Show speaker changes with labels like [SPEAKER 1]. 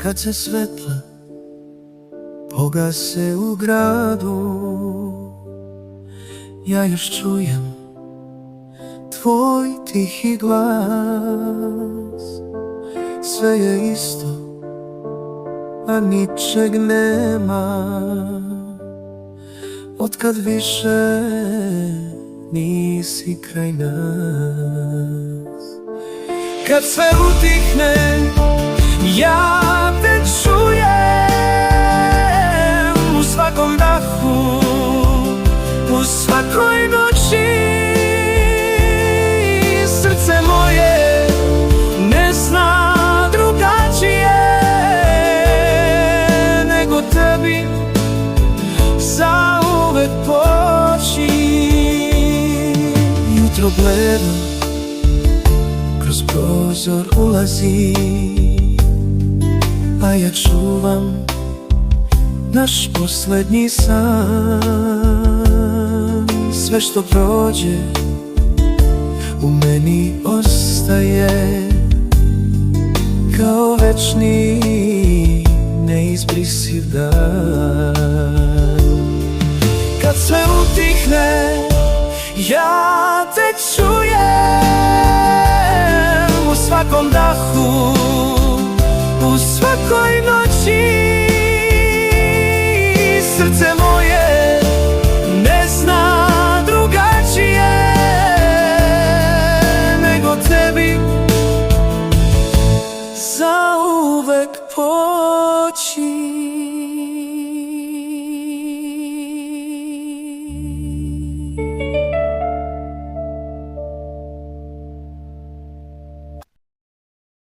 [SPEAKER 1] kad se svetla pogase u gradu, ja još čujem tvoj tihi glas. Sve je isto, a ničeg nema, otkad više nisi kraj nas. Kad sve utihne, ja te čujem u svakom dahu, u svakoj noći. Srce moje ne zna drugačije nego tebi zauvek poći. Jutro bledo kroz prozor ulazi, a ja čuvam naš poslednji san. Sve što prođe u meni ostaje kao večni neizbrisiv dan. Kad sve utihne, ja te čujem u svakom dahu, u svakoj noći. Srce moje ne zna drugačije nego tebi zauvek poći.